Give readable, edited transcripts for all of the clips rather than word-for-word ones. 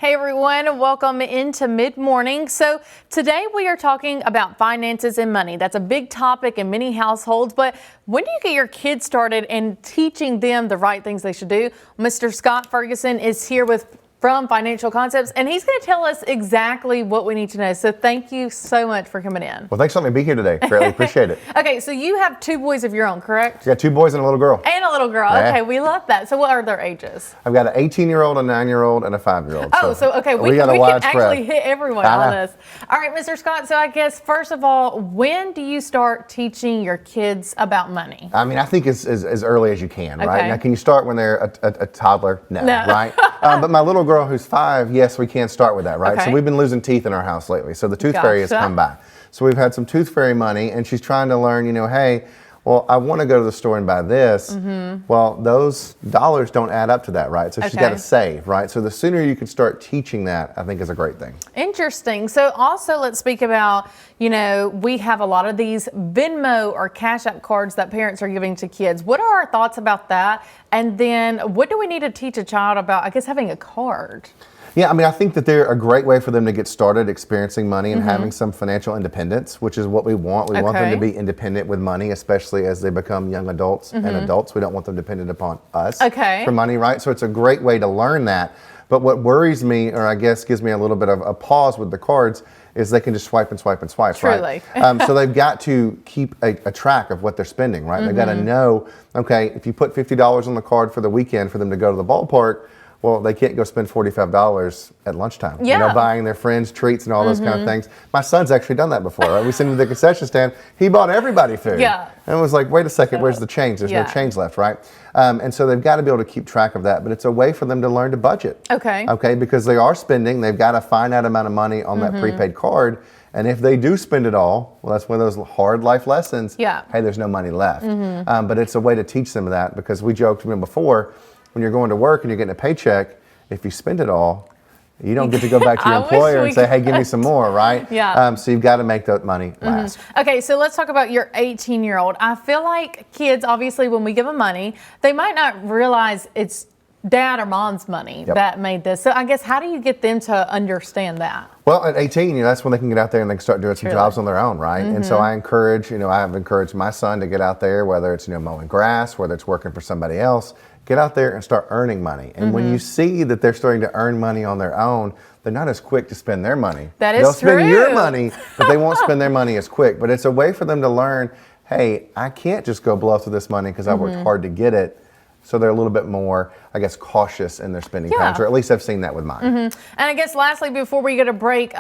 Hey everyone, welcome into Mid Morning. So today we are talking about finances and money. That's a big topic in many households, but when do you get your kids started in teaching them the right things they should do? Mr. Scott Ferguson is here from Financial Concepts, and he's going to tell us exactly what we need to know. So thank you so much for coming in. Well, thanks for letting me be here today. Greatly appreciate it. Okay, so you have two boys of your own, correct? I got two boys and a little girl. And a little girl. Yeah. Okay, we love that. So what are their ages? I've got an 18-year-old, a 9-year-old, and a 5-year-old. Oh, so okay, we got a can wide actually spread. hit everyone on this. All right, Mr. Scott, so I guess first of all, when do you start teaching your kids about money? I mean, I think as early as you can, right? Okay. Now, can you start when they're a toddler? No. Right? But my little girl who's 5, yes, we can start with that, right? Okay. So we've been losing teeth in our house lately. So the tooth fairy has come by. So we've had some tooth fairy money, and she's trying to learn, hey, well, I want to go to the store and buy this. Mm-hmm. Well, those dollars don't add up to that, right? So she's got to save, right? So the sooner you can start teaching that, I think is a great thing. Interesting. So also let's speak about, we have a lot of these Venmo or Cash App cards that parents are giving to kids. What are our thoughts about that? And then what do we need to teach a child about, I guess, having a card? Yeah, I mean, I think that they're a great way for them to get started experiencing money and having some financial independence, which is what we want. We want them to be independent with money, especially as they become young adults and adults. We don't want them dependent upon us for money, right? So it's a great way to learn that. But what worries me, or I guess gives me a little bit of a pause with the cards, is they can just swipe and swipe and swipe, Truly. right? So they've got to keep a track of what they're spending, right? They've got to know, okay, if you put $50 on the card for the weekend for them to go to the ballpark, well, they can't go spend $45 at lunchtime, buying their friends treats and all those kind of things. My son's actually done that before, right? We sent him to the concession stand. He bought everybody food. And it was like, wait a second, where's the change? There's no change left, right? And so they've got to be able to keep track of that, but it's a way for them to learn to budget. Okay, because they are spending, they've got a finite amount of money on that prepaid card. And if they do spend it all, well, that's one of those hard life lessons. Hey, there's no money left. But it's a way to teach them that, because we joked before, when you're going to work and you're getting a paycheck, if you spend it all, you don't get to go back to your employer and say, hey, give me some more, right? So you've got to make that money last. Okay, so let's talk about your 18-year-old. I feel like kids, obviously, when we give them money, they might not realize it's dad or mom's money that made this. So I guess, how do you get them to understand that? Well, at 18, that's when they can get out there and they can start doing some jobs on their own, right? And so I encourage, I have encouraged my son to get out there, whether it's, mowing grass, whether it's working for somebody else, get out there and start earning money. And when you see that they're starting to earn money on their own, they're not as quick to spend their money. That is They'll spend true. your money, but they won't spend their money as quick. But it's a way for them to learn, hey, I can't just go blow through this money because I worked hard to get it. So they're a little bit more, I guess, cautious in their spending patterns, or at least I've seen that with mine. And I guess lastly, before we get a break,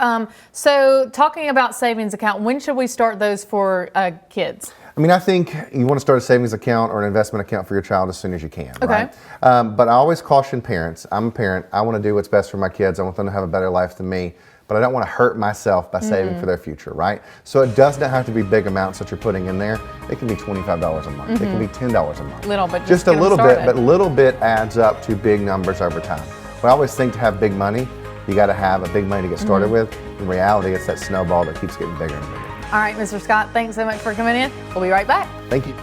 so talking about savings account, when should we start those for kids? I mean, I think you want to start a savings account or an investment account for your child as soon as you can, right? But I always caution parents. I'm a parent. I want to do what's best for my kids. I want them to have a better life than me, but I don't want to hurt myself by saving for their future, right? So it does not have to be big amounts that you're putting in there. It can be $25 a month. It can be $10 a month. Little bit, just a little bit, but little bit adds up to big numbers over time. But I always think to have big money, you got to have a big money to get started with. In reality, it's that snowball that keeps getting bigger and bigger. All right, Mr. Scott, thanks so much for coming in. We'll be right back. Thank you.